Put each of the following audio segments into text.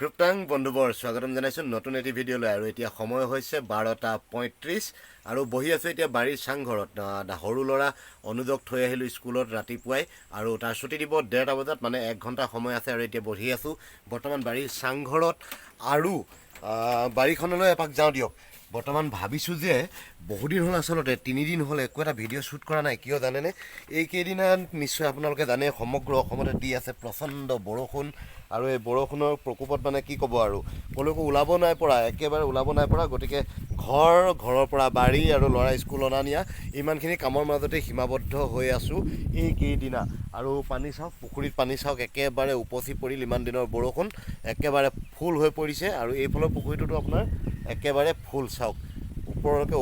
ক্ৰিপ্টাং বন্ধুবৰ স্বাগতম জনাইছোঁ নতুন এটি ভিডিঅ'লৈ। আৰু এতিয়া সময় হৈছে 12:35 আৰু বহি আছোঁ এতিয়া বাৰীৰ চাংঘৰত। সৰু ল'ৰা অনুজক থৈ আহিলোঁ স্কুলত ৰাতিপুৱাই, আৰু তাৰ ছুটি দিব 1:30 বজাত, মানে 1 ঘণ্টা সময় আছে। আৰু এতিয়া বহি আছোঁ বৰ্তমান বাৰীৰ চাংঘৰত, আৰু বাৰীখনলৈ এপাক যাওঁ দিয়ক। বৰ্তমান ভাবিছোঁ যে বহুদিন হ'ল, আচলতে 3 দিন হ'ল একো এটা ভিডিঅ' শ্বুট কৰা নাই। কিয় জানেনে? এইকেইদিনা নিশ্চয় আপোনালোকে জানে সমগ্ৰ অসমতে দি আছে প্ৰচণ্ড বৰষুণ, আৰু এই বৰষুণৰ প্ৰকোপত মানে কি ক'ব আৰু, ক'লৈকো ওলাব নাই পৰা, একেবাৰে ওলাব নাই পৰা। গতিকে ঘৰৰ পৰা বাৰী আৰু ল'ৰা স্কুল অনা নিয়া ইমানখিনি কামৰ মাজতে সীমাবদ্ধ হৈ আছোঁ এইকেইদিনা। আৰু পানী চাওক, পুখুৰীত পানী চাওক, একেবাৰে উপচি পৰিল। ইমান দিনৰ বৰষুণ একেবাৰে ফুল হৈ পৰিছে, আৰু এইফালৰ পুখুৰীটোতো আপোনাৰ একেবাৰে ফুল চাওক, ওপৰলৈকে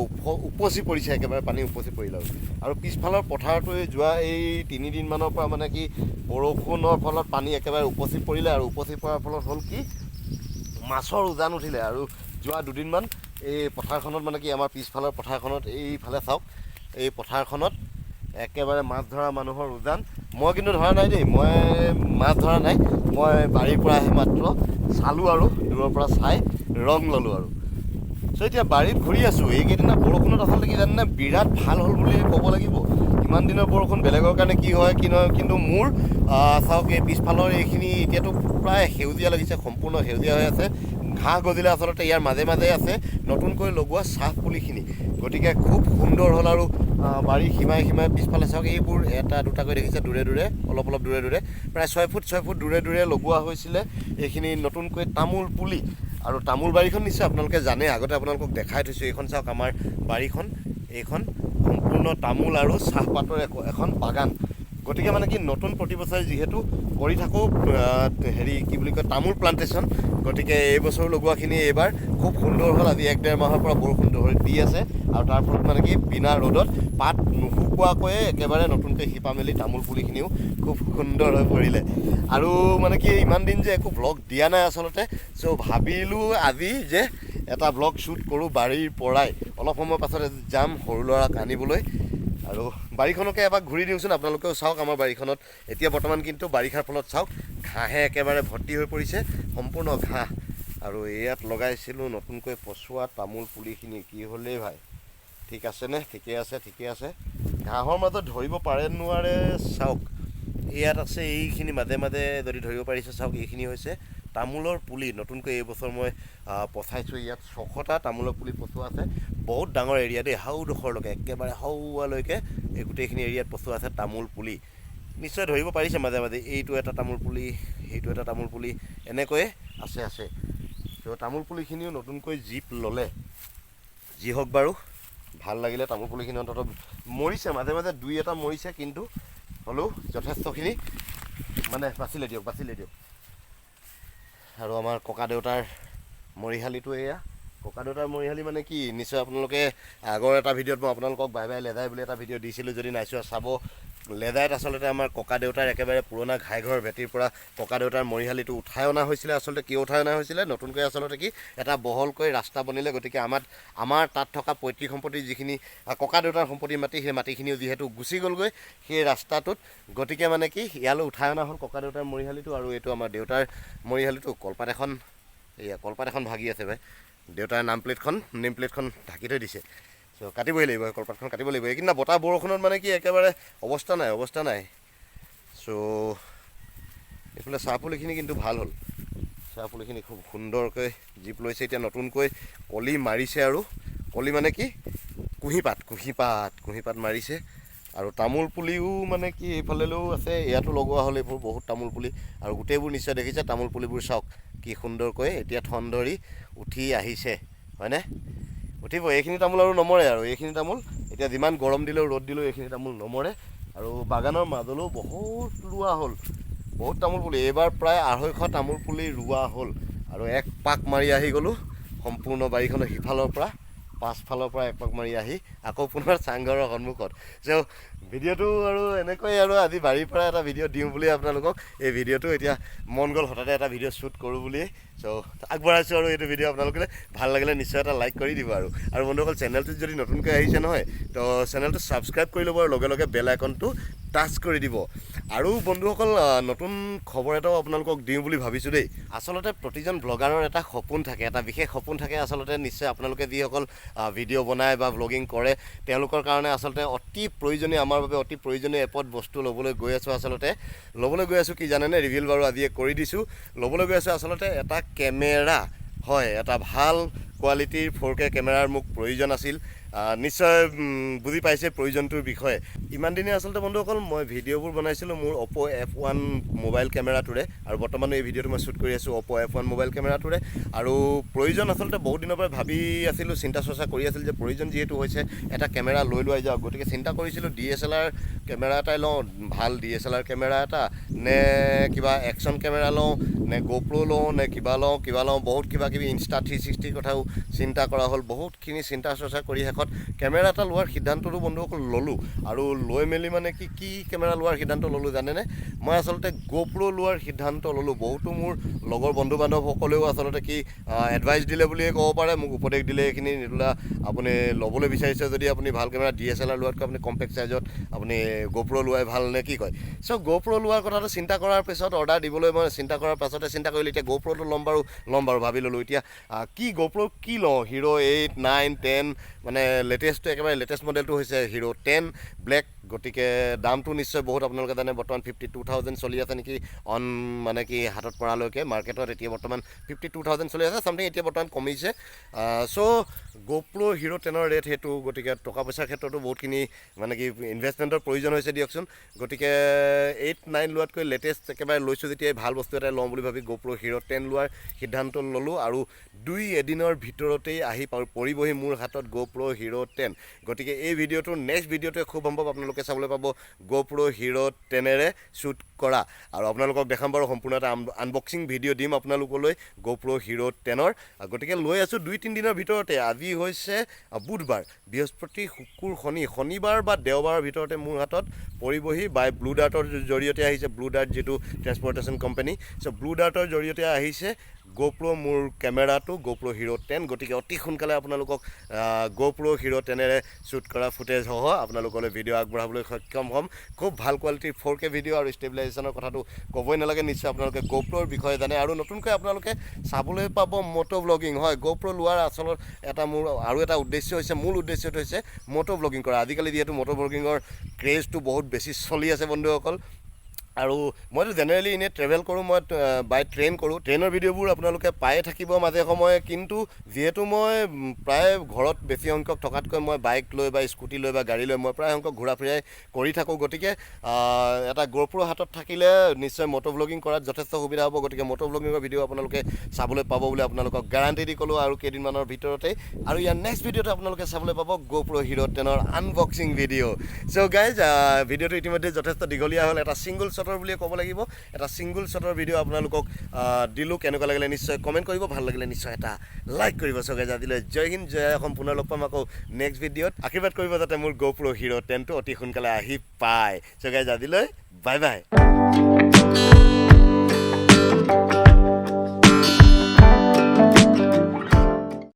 উপচি পৰিছে, একেবাৰে পানী উপচি পৰিল। আৰু পিছফালৰ পথাৰটোৱে যোৱা এই 3 দিনমানৰ পৰা মানে কি বৰষুণৰ ফলত পানী একেবাৰে উপচি পৰিলে, আৰু উপচি পৰাৰ ফলত হ'ল কি মাছৰ উজান উঠিলে। আৰু যোৱা 2 দিনমান এই পথাৰখনত মানে কি আমাৰ পিছফালৰ পথাৰখনত এইফালে চাওক, এই পথাৰখনত একেবাৰে মাছ ধৰা মানুহৰ উজান। মই কিন্তু ধৰা নাই দেই, মই মাছ ধৰা নাই, মই বাৰীৰ পৰা আহি মাত্ৰ চালোঁ আৰু দূৰৰ পৰা চাই ৰং ল'লোঁ। আৰু চ' এতিয়া বাৰীত ঘূৰি আছোঁ। এইকেইদিনা বৰষুণত আচলতে কি জানেনে, বিৰাট ভাল হ'ল বুলি ক'ব লাগিব। ইমান দিনৰ বৰষুণ বেলেগৰ কাৰণে কি হয় কি নহয়, কিন্তু মোৰ চাওক এই পিছফালৰ এইখিনি এতিয়াতো প্ৰায় সেউজীয়া লাগিছে, সম্পূৰ্ণ সেউজীয়া হৈ আছে। ঘাঁহ গজিলে আচলতে ইয়াৰ মাজে মাজে আছে নতুনকৈ লগোৱা চাহ পুলিখিনি, গতিকে খুব সুন্দৰ হ'ল। আৰু বাৰীৰ সীমাই পিছফালে চাওক, এইবোৰ এটা দুটাকৈ দেখিছে দূৰে দূৰে, অলপ দূৰে দূৰে, প্ৰায় 6 ফুট দূৰে দূৰে লগোৱা হৈছিলে এইখিনি নতুনকৈ তামোল পুলি। আৰু তামোল বাৰীখন নিশ্চয় আপোনালোকে জানে, আগতে আপোনালোকক দেখাই থৈছোঁ। এইখন চাওক আমাৰ বাৰীখন, এইখন সম্পূৰ্ণ তামোল আৰু চাহপাতৰ এখন বাগান। গতিকে মানে কি নতুন প্ৰতি বছৰে যিহেতু কৰি থাকোঁ হেৰি কি বুলি কয় তামোল প্লান্টেশ্যন, গতিকে এইবছৰ লগোৱাখিনি এইবাৰ খুব সুন্দৰ হ'ল। আজি 1-1.5 মাহৰ পৰা বৰষুণ দি আছে, আৰু তাৰ ফলত মানে কি বিনা ৰ'দত পাত নুশুকোৱাকৈয়ে একেবাৰে নতুনকৈ শিপা মেলি তামোল পুলিখিনিও খুব সুন্দৰ হৈ পৰিলে। আৰু মানে কি ইমান দিন যে একো ভ্লগ দিয়া নাই আচলতে, চ' ভাবিলোঁ আজি যে এটা ভ্লগ শ্বুট কৰোঁ বাৰীৰ পৰাই। অলপ সময় পাছতে যাম সৰু ল'ৰাক আনিবলৈ, আৰু বাৰীখনকে এবাৰ ঘূৰি দিওঁচোন। আপোনালোকেও চাওক আমাৰ বাৰীখনত এতিয়া বৰ্তমান কিন্তু বাৰিষাৰ ফলত চাওক ঘাঁহে একেবাৰে ভৰ্তি হৈ পৰিছে, সম্পূৰ্ণ ঘাঁহ। আৰু ইয়াত লগাইছিলোঁ নতুনকৈ পচোৱা তামোল পুলিখিনি, কি হ'লেই ভাই, ঠিক আছেনে? ঠিকে আছে। ঘাঁহৰ মাজত ধৰিব পাৰে নোৱাৰে চাওক, ইয়াত আছে এইখিনি মাজে মাজে যদি ধৰিব পাৰিছে চাওক, এইখিনি হৈছে তামোলৰ পুলি। নতুনকৈ এইবছৰ মই পচাইছোঁ। ইয়াত 600টা তামোলৰ পুলি পচোৱা আছে। বহুত ডাঙৰ এৰিয়া দেই, হাওডোখৰলৈকে, একেবাৰে হাওৱালৈকে এই গোটেইখিনি এৰিয়াত পচোৱা আছে তামোল পুলি। নিশ্চয় ধৰিব পাৰিছে মাজে মাজে, এইটো এটা তামোল পুলি, সেইটো এটা তামোল পুলি, এনেকৈয়ে আছে। ত' তামোল পুলিখিনিও নতুনকৈ জীপ ল'লে, যি হওক বাৰু ভাল লাগিলে। তামোল পুলিখিনি অন্তত মৰিছে, মাজে মাজে 2-এটা মৰিছে, কিন্তু হ'লেও যথেষ্টখিনি মানে বাচিলে দিয়ক। আৰু আমাৰ ককা দেউতাৰ মৰিশালিটো এয়া, ককা দেউতাৰ মৰিশালি মানে কি, নিশ্চয় আপোনালোকে আগৰ এটা ভিডিঅ'ত মই আপোনালোকক বাই বাই লেজাই বুলি এটা ভিডিঅ' দিছিলোঁ, যদি নাইচোৱা চাব। লেজাইত আচলতে আমাৰ ককা দেউতাৰ একেবাৰে পুৰণা ঘাইঘৰ ভেটিৰ পৰা ককা দেউতাৰ মৰিশালিটো উঠাই অনা হৈছিলে। আচলতে কিয় উঠাই অনা হৈছিলে, নতুনকৈ আচলতে কি এটা বহলকৈ ৰাস্তা বনিলে, গতিকে আমাৰ তাত থকা পৈতৃক সম্পত্তি যিখিনি ককা দেউতাৰ সম্পত্তি মাটি, সেই মাটিখিনিও যিহেতু গুচি গ'লগৈ সেই ৰাস্তাটোত, গতিকে মানে কি ইয়ালৈ উঠাই অনা হ'ল ককা দেউতাৰ মৰিশালিটো। আৰু এইটো আমাৰ দেউতাৰ মৰিশালিটো। কলপাত এখন ভাগি আছে ভাই, দেউতাৰ নেম প্লেটখন ঢাকি থৈ দিছে। চ' কাটিবই লাগিব, কলপাতখন কাটিব লাগিব। এইকেইদিনা বতাহ বৰষুণত মানে কি একেবাৰে অৱস্থা নাই। চ' এইফালে চাহ পুলিখিনি কিন্তু ভাল হ'ল, চাহ পুলিখিনি খুব সুন্দৰকৈ জীপ লৈছে। এতিয়া নতুনকৈ কলি মাৰিছে, আৰু কলি মানে কি কুঁহিপাত মাৰিছে। আৰু তামোল পুলিও মানে কি এইফালেও আছে, ইয়াতো লগোৱা হ'ল এইবোৰ বহুত তামোল পুলি। আৰু গোটেইবোৰ নিশ্চয় দেখিছে তামোল পুলিবোৰ চাওক কি সুন্দৰকৈ এতিয়া ঠন ধৰি উঠি আহিছে, হয়নে? উঠিব এইখিনি তামোল, আৰু নমৰে। আৰু এইখিনি তামোল এতিয়া যিমান গৰম দিলেও ৰ'দ দিলেও এইখিনি তামোল নমৰে। আৰু বাগানৰ মাজলৈও বহুত ৰোৱা হ'ল, বহুত তামোল পুলি। এইবাৰ প্ৰায় 250 তামোল পুলি ৰোৱা হ'ল। আৰু এক পাক মাৰি আহি গ'লোঁ সম্পূৰ্ণ বাৰীখনৰ সিফালৰ পৰা, পাছফালৰ পৰা এক পাক মাৰি আহি আকৌ পুনৰ চাংঘৰৰ সন্মুখত। চ' ভিডিঅ'টো আৰু এনেকৈ, আৰু আজি বাৰীৰ পৰা এটা ভিডিঅ' দিওঁ বুলি আপোনালোকক এই ভিডিঅ'টো এতিয়া মন গ'ল হঠাতে এটা ভিডিঅ' শ্বুট কৰোঁ বুলিয়ে। চ' আগবঢ়াইছোঁ। আৰু এইটো ভিডিঅ' আপোনালোকে ভাল লাগিলে নিশ্চয় এটা লাইক কৰি দিব। আৰু বন্ধুসকল, চেনেলটোত যদি নতুনকৈ আহিছে নহয়, তো চেনেলটো ছাবস্ক্ৰাইব কৰি ল'ব, আৰু লগে লগে বেল আইকনটো টাচ কৰি দিব আৰু বন্ধুসকল নতুন খবৰ এটাও আপোনালোকক দিওঁ বুলি ভাবিছোঁ দেই আচলতে প্ৰতিজন ব্লগাৰৰ এটা সপোন থাকে এটা বিশেষ সপোন থাকে আচলতে নিশ্চয় আপোনালোকে যিসকল ভিডিঅ' বনায় বা ব্লগিং কৰে তেওঁলোকৰ কাৰণে আচলতে অতি প্ৰয়োজনীয় আমাৰ বাবে অতি প্ৰয়োজনীয় এপত বস্তু ল'বলৈ গৈ আছোঁ আচলতে ল'বলৈ গৈ আছোঁ কি জানেনে ৰিভিল বাৰু আজিয়ে কৰি দিছোঁ ল'বলৈ গৈ আছোঁ আচলতে এটা কেমেৰা হয় এটা ভাল কোৱালিটিৰ 4K কেমেৰাৰ মোক প্ৰয়োজন আছিল নিশ্চয় বুজি পাইছে প্ৰয়োজনটোৰ বিষয়ে ইমান দিনে আচলতে বন্ধুসকল মই ভিডিঅ'বোৰ বনাইছিলোঁ মোৰ Oppo F1 মোবাইল কেমেৰাটোৰে আৰু বৰ্তমান এই ভিডিঅ'টো মই শ্বুট কৰি আছোঁ Oppo F1 মোবাইল কেমেৰাটোৰে আৰু প্ৰয়োজন আচলতে বহুত দিনৰ পৰা ভাবি আছিলোঁ চিন্তা চৰ্চা কৰি আছিল যে প্ৰয়োজন যিহেতু হৈছে এটা কেমেৰা লৈ লোৱাই যাওক গতিকে চিন্তা কৰিছিলোঁ DSLR কেমেৰা এটাই লওঁ ভাল DSLR কেমেৰা এটা নে কিবা একশ্যন কেমেৰা লওঁ নে GoPro লওঁ নে কিবা লওঁ বহুত কিবা কিবি Insta 360 কথাও চিন্তা কৰা হ'ল বহুতখিনি চিন্তা চৰ্চা কৰি শেষত কেমেৰা এটা লোৱাৰ সিদ্ধান্তটো বন্ধুসকল ল'লোঁ আৰু লৈ মেলি মানে কি কেমেৰা লোৱাৰ সিদ্ধান্ত ল'লোঁ জানেনে মই আচলতে GoPro লোৱাৰ সিদ্ধান্ত ল'লোঁ বহুতো মোৰ লগৰ বন্ধু বান্ধৱসকলেও আচলতে কি এডভাইচ দিলে বুলিয়ে ক'ব পাৰে মোক উপদেশ দিলে এইখিনি নিদিলা আপুনি ল'বলৈ বিচাৰিছে যদি আপুনি ভাল কেমেৰা DSLR লোৱাতকৈ আপুনি কম্পেক্ট চাইজত আপুনি GoPro লোৱাই ভাল নে কি কয় চ' GoPro লোৱাৰ কথাটো চিন্তা কৰাৰ পিছত অৰ্ডাৰ দিবলৈ মই চিন্তা কৰাৰ পাছতে চিন্তা কৰিলোঁ এতিয়া GoProটো ল'ম বাৰু ভাবি ল'লোঁ এতিয়া কি GoPro কি লওঁ Hero 8, 9, 10 মানে লেটেষ্টটো একেবাৰে লেটেষ্ট মডেলটো হৈছে Hero 10 ব্লেক গতিকে দামটো নিশ্চয় বহুত আপোনালোকে জানে বৰ্তমান 52,000 চলি আছে নেকি অন মানে কি হাতত পৰালৈকে মাৰ্কেটত এতিয়া বৰ্তমান 52,000 চলি আছে সামথিং এতিয়া বৰ্তমান কমিছে চ' GoPro Hero 10ৰ ৰেট সেইটো গতিকে টকা পইচাৰ ক্ষেত্ৰতো বহুতখিনি মানে কি ইনভেষ্টমেণ্টৰ প্ৰয়োজন হৈছে দিয়কচোন গতিকে 8-9 লোৱাতকৈ লেটেষ্ট একেবাৰে লৈছোঁ যেতিয়া ভাল বস্তু এটা লওঁ বুলি ভাবি GoPro Hero 10 লোৱাৰ সিদ্ধান্ত ল'লোঁ আৰু 2 এদিনৰ ভিতৰতেই আহি পৰিবহি মোৰ হাতত GoPro Hero 10 গতিকে এই ভিডিঅ'টোৰ নেক্সট ভিডিঅ'টোৱে খুব সম্ভৱ আপোনালোকে চাবলৈ পাব GoPro Hero 10ৰে শ্বুট কৰা আৰু আপোনালোকক দেখাম বাৰু সম্পূৰ্ণ এটা আনবক্সিং ভিডিঅ' দিম আপোনালোকলৈ GoPro Hero 10ৰ গতিকে লৈ আছোঁ 2-3 দিনৰ ভিতৰতে আজি হৈছে বুধবাৰ বৃহস্পতি শুকুৰ শনিবাৰ বা দেওবাৰৰ ভিতৰতে মোৰ হাতত পৰিবহি বাই ব্লু ডাৰ্টৰ জৰিয়তে আহিছে ব্লু ডাৰ্ট যিটো ট্ৰেন্সপৰ্টেশ্যন কোম্পানী চ' ব্লু ডাৰ্টৰ জৰিয়তে আহিছে GoPro মোৰ কেমেৰাটো GoPro Hero 10 গতিকে অতি সোনকালে আপোনালোকক GoPro Hero 10ৰে শ্বুট কৰা ফুটেজ সহ আপোনালোকলৈ ভিডিঅ' আগবঢ়াবলৈ সক্ষম হ'ম খুব ভাল কোৱালিটিৰ 4K ভিডিঅ' আৰু ষ্টেবিলাইজেশ্যনৰ কথাটো ক'বই নালাগে নিশ্চয় আপোনালোকে GoProৰ বিষয়ে জানে আৰু নতুনকৈ আপোনালোকে চাবলৈ পাব মটো ব্লগিং হয় GoPro লোৱাৰ আচলত এটা মোৰ আৰু এটা উদ্দেশ্য হৈছে মূল উদ্দেশ্যটো হৈছে মটো ব্লগিং কৰা আজিকালি যিহেতু মটো ব্লগিঙৰ ক্ৰেজটো বহুত বেছি চলি আছে বন্ধুসকল আৰু মইতো জেনেৰেলি এনে ট্ৰেভেল কৰোঁ মই বাই ট্ৰেইন কৰোঁ ট্ৰেইনৰ ভিডিঅ'বোৰ আপোনালোকে পায়ে থাকিব মাজে সময়ে কিন্তু যিহেতু মই প্ৰায় ঘৰত বেছি সংখ্যক থকাতকৈ মই বাইক লৈ বা স্কুটি লৈ বা গাড়ী লৈ মই প্ৰায় সংখ্যক ঘূৰা ফুৰাই কৰি থাকোঁ গতিকে এটা GoPro হাতত থাকিলে নিশ্চয় মটো ব্লগিং কৰাত যথেষ্ট সুবিধা হ'ব গতিকে মটো ব্লগিঙৰ ভিডিঅ' আপোনালোকে চাবলৈ পাব বুলি আপোনালোকক গেৰাণ্টি দি ক'লোঁ আৰু কেইদিনমানৰ ভিতৰতেই আৰু ইয়াৰ নেক্সট ভিডিঅ'টো আপোনালোকে চাবলৈ পাব GoPro Hero 10ৰ আনবক্সিং ভিডিঅ' চ' গাইজ ভিডিঅ'টো ইতিমধ্যে যথেষ্ট দীঘলীয়া হ'ল এটা ছিংগল শ্বটৰ বুলিয়ে ক'ব লাগিব এটা ছিংগল শ্বটৰ ভিডিঅ' আপোনালোকক দিলোঁ কেনেকুৱা লাগিলে নিশ্চয় কমেণ্ট কৰিব ভাল লাগিলে নিশ্চয় এটা লাইক কৰিব চ' গাইজ আজিলৈ জয় হিন্দ জয় অসম পুনৰ লগ পাম আকৌ নেক্সট ভিডিঅ'ত আশীৰ্বাদ কৰিব যাতে মোৰ GoPro Hero 10টো অতি সোনকালে আহি পায় চ' গাইজ আজিলৈ বাই বাই